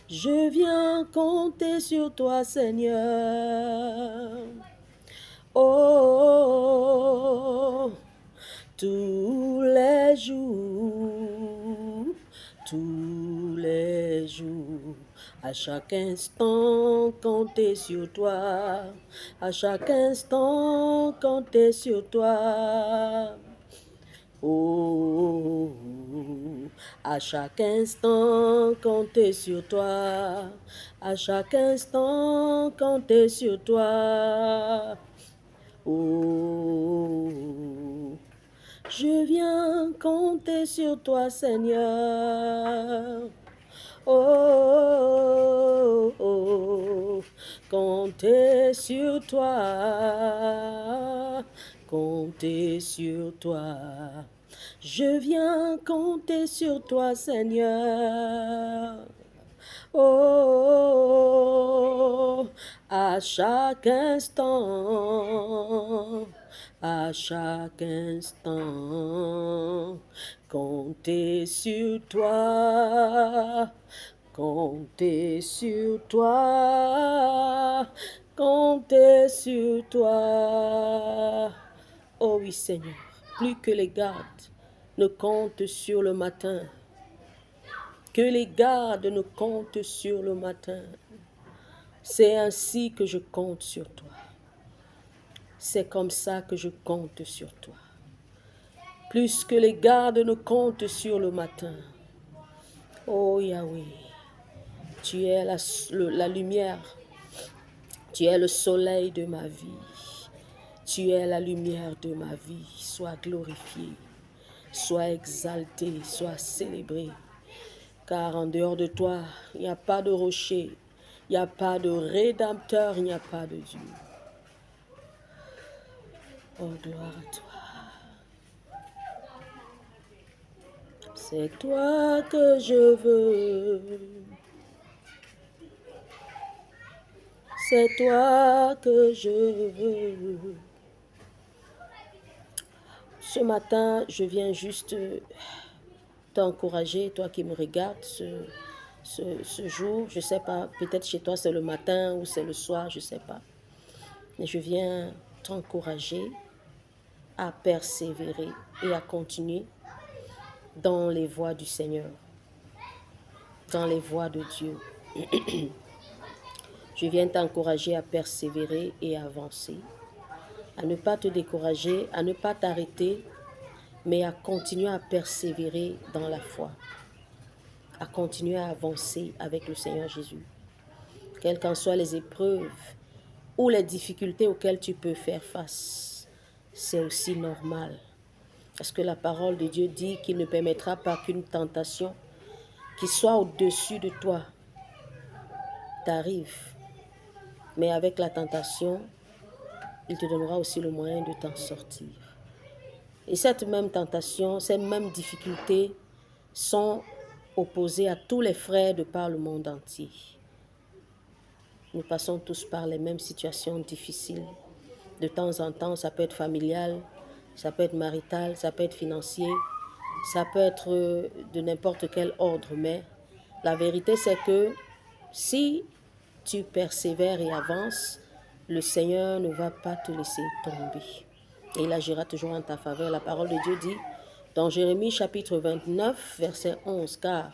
Je viens compter sur toi, Seigneur. Oh, tous les jours, à chaque instant, compter sur toi, à chaque instant, compter sur toi. Oh, à chaque instant, compter sur toi, à chaque instant, compter sur toi. Oh, je viens compter sur toi, Seigneur. Oh, compter sur toi, compter sur toi. Je viens compter sur toi, Seigneur. Oh, à chaque instant, compter sur toi, compter sur toi, compter sur toi. Oh oui, Seigneur, plus que les gardes ne comptent sur le matin, que les gardes ne comptent sur le matin. C'est ainsi que je compte sur toi. C'est comme ça que je compte sur toi. Plus que les gardes ne comptent sur le matin. Oh Yahweh, tu es la lumière. Tu es le soleil de ma vie. Tu es la lumière de ma vie. Sois glorifié, sois exalté, sois célébré. Car en dehors de toi, il n'y a pas de rocher, il n'y a pas de rédempteur, il n'y a pas de Dieu. Oh, gloire à toi. C'est toi que je veux. C'est toi que je veux. Ce matin, je viens juste t'encourager, toi qui me regardes ce jour. Je ne sais pas, peut-être chez toi c'est le matin ou c'est le soir, je ne sais pas. Mais je viens t'encourager à persévérer et à continuer dans les voies du Seigneur, dans les voies de Dieu. Je viens t'encourager à persévérer et à avancer, à ne pas te décourager, à ne pas t'arrêter, mais à continuer à persévérer dans la foi, à continuer à avancer avec le Seigneur Jésus. Quelles qu'en soient les épreuves ou les difficultés auxquelles tu peux faire face, c'est aussi normal. Parce que la parole de Dieu dit qu'il ne permettra pas qu'une tentation qui soit au-dessus de toi t'arrive. Mais avec la tentation, il te donnera aussi le moyen de t'en sortir. Et cette même tentation, ces mêmes difficultés sont opposées à tous les frères de par le monde entier. Nous passons tous par les mêmes situations difficiles. De temps en temps, ça peut être familial, ça peut être marital, ça peut être financier, ça peut être de n'importe quel ordre. Mais la vérité, c'est que si tu persévères et avances, le Seigneur ne va pas te laisser tomber. Et il agira toujours en ta faveur. La parole de Dieu dit dans Jérémie chapitre 29, verset 11, « Car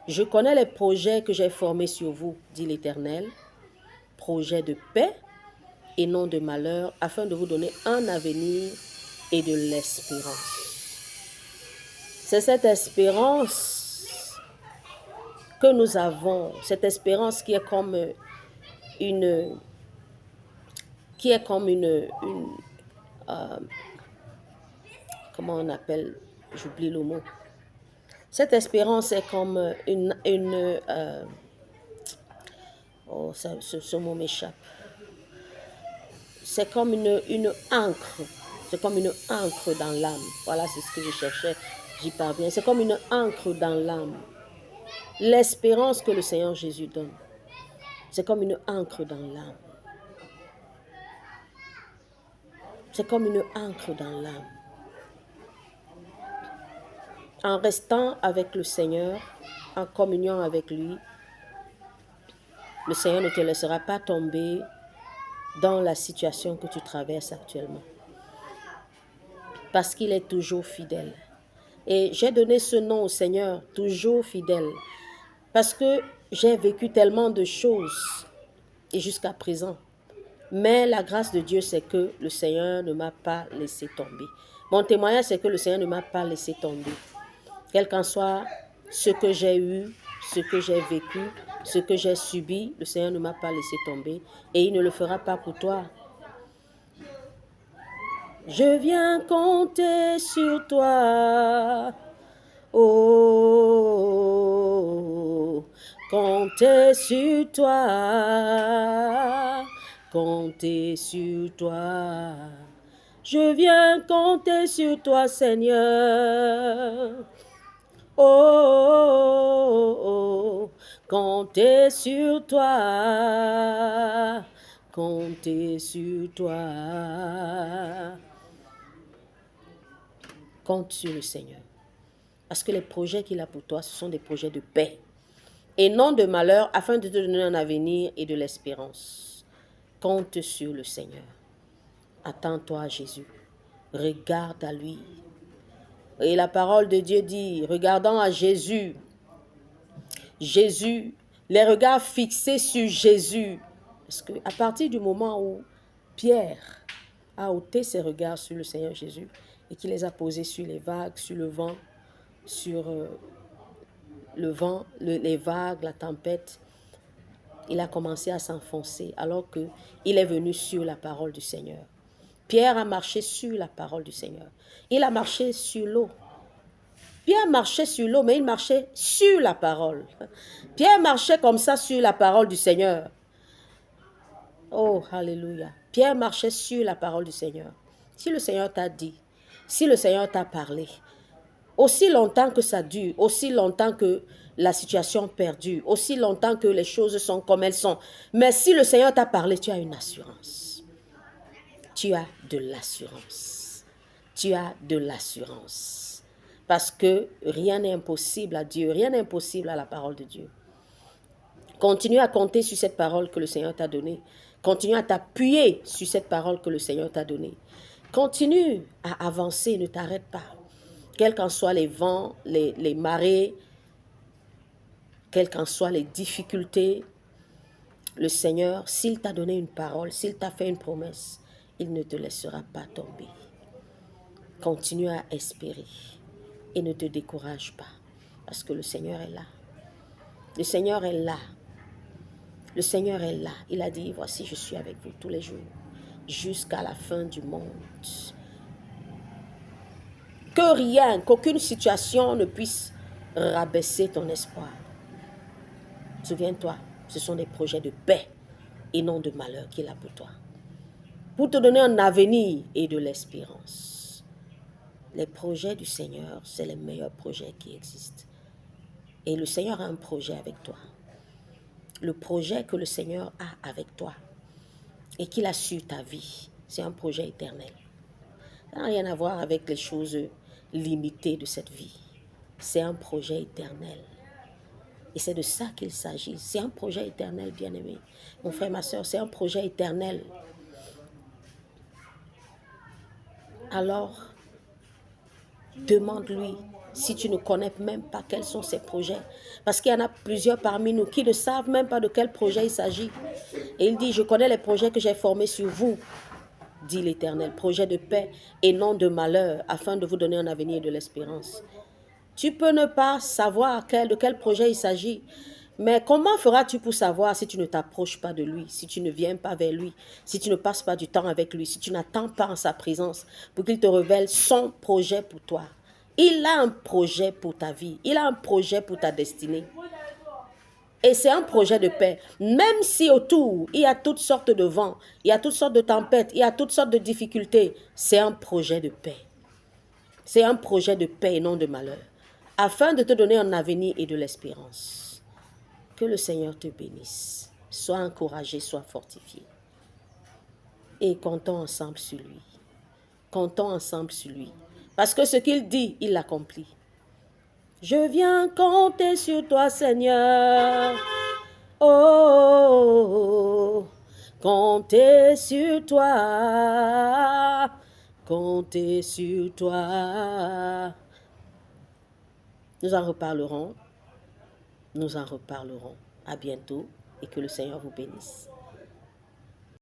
je connais les projets que j'ai formés sur vous, dit l'Éternel, projets de paix et non de malheur, afin de vous donner un avenir et de l'espérance. » C'est cette espérance que nous avons, cette espérance qui est comme une comment on appelle, j'oublie le mot. Cette espérance est comme ce mot m'échappe. C'est comme une encre. C'est comme une encre dans l'âme. Voilà, c'est ce que je cherchais. J'y parviens. C'est comme une encre dans l'âme. L'espérance que le Seigneur Jésus donne. C'est comme une encre dans l'âme. C'est comme une encre dans l'âme. En restant avec le Seigneur, en communion avec lui, le Seigneur ne te laissera pas tomber dans la situation que tu traverses actuellement. Parce qu'il est toujours fidèle. Et j'ai donné ce nom au Seigneur, toujours fidèle. Parce que j'ai vécu tellement de choses et jusqu'à présent. Mais la grâce de Dieu, c'est que le Seigneur ne m'a pas laissé tomber. Mon témoignage, c'est que le Seigneur ne m'a pas laissé tomber. Quel qu'en soit ce que j'ai eu, ce que j'ai vécu, ce que j'ai subi, le Seigneur ne m'a pas laissé tomber. Et il ne le fera pas pour toi. Je viens compter sur toi. Oh, compter sur toi. Compter sur toi. Je viens compter sur toi, Seigneur. Oh, compter sur toi. Compter sur toi. Compte sur le Seigneur. Parce que les projets qu'il a pour toi, ce sont des projets de paix et non de malheur, afin de te donner un avenir et de l'espérance. Compte sur le Seigneur. Attends-toi à Jésus. Regarde à lui. Et la parole de Dieu dit, regardant à Jésus, les regards fixés sur Jésus. Parce qu'à partir du moment où Pierre a ôté ses regards sur le Seigneur Jésus et qu'il les a posés sur les vagues, sur le vent, sur les vagues, la tempête, il a commencé à s'enfoncer alors qu'il est venu sur la parole du Seigneur. Pierre a marché sur la parole du Seigneur. Il a marché sur l'eau. Pierre marchait sur l'eau, mais il marchait sur la parole. Pierre marchait comme ça sur la parole du Seigneur. Oh, alléluia. Pierre marchait sur la parole du Seigneur. Si le Seigneur t'a dit, si le Seigneur t'a parlé, aussi longtemps que ça dure, aussi longtemps que la situation perdure, aussi longtemps que les choses sont comme elles sont, mais si le Seigneur t'a parlé, tu as une assurance. Tu as de l'assurance. Tu as de l'assurance. Parce que rien n'est impossible à Dieu, rien n'est impossible à la parole de Dieu. Continue à compter sur cette parole que le Seigneur t'a donnée. Continue à t'appuyer sur cette parole que le Seigneur t'a donnée. Continue à avancer, ne t'arrête pas. Quels qu'en soient les vents, les marées, quelles qu'en soient les difficultés, le Seigneur, s'il t'a donné une parole, s'il t'a fait une promesse, il ne te laissera pas tomber. Continue à espérer et ne te décourage pas, parce que le Seigneur est là. Le Seigneur est là. Le Seigneur est là. Il a dit, voici, je suis avec vous tous les jours, jusqu'à la fin du monde. Que rien, qu'aucune situation ne puisse rabaisser ton espoir. Souviens-toi, ce sont des projets de paix et non de malheur qu'il a pour toi. Pour te donner un avenir et de l'espérance. Les projets du Seigneur, c'est les meilleurs projets qui existent. Et le Seigneur a un projet avec toi. Le projet que le Seigneur a avec toi et qu'il a sur ta vie, c'est un projet éternel. Ça n'a rien à voir avec les choses limitées de cette vie. C'est un projet éternel. Et c'est de ça qu'il s'agit. C'est un projet éternel, bien-aimé. Mon frère, ma soeur, c'est un projet éternel. Alors, demande-lui si tu ne connais même pas quels sont ses projets. Parce qu'il y en a plusieurs parmi nous qui ne savent même pas de quel projet il s'agit. Et il dit, je connais les projets que j'ai formés sur vous, dit l'Éternel. Projet de paix et non de malheur, afin de vous donner un avenir et de l'espérance. Tu peux ne pas savoir de quel projet il s'agit. Mais comment feras-tu pour savoir si tu ne t'approches pas de lui, si tu ne viens pas vers lui, si tu ne passes pas du temps avec lui, si tu n'attends pas en sa présence pour qu'il te révèle son projet pour toi? Il a un projet pour ta vie, il a un projet pour ta destinée. Et c'est un projet de paix. Même si autour, il y a toutes sortes de vents, il y a toutes sortes de tempêtes, il y a toutes sortes de difficultés, c'est un projet de paix. C'est un projet de paix et non de malheur, afin de te donner un avenir et de l'espérance. Que le Seigneur te bénisse. Sois encouragé, sois fortifié. Et comptons ensemble sur lui. Comptons ensemble sur lui. Parce que ce qu'il dit, il l'accomplit. Je viens compter sur toi, Seigneur. Oh, compter sur toi, compter sur toi. Nous en reparlerons. Nous en reparlerons. À bientôt et que le Seigneur vous bénisse.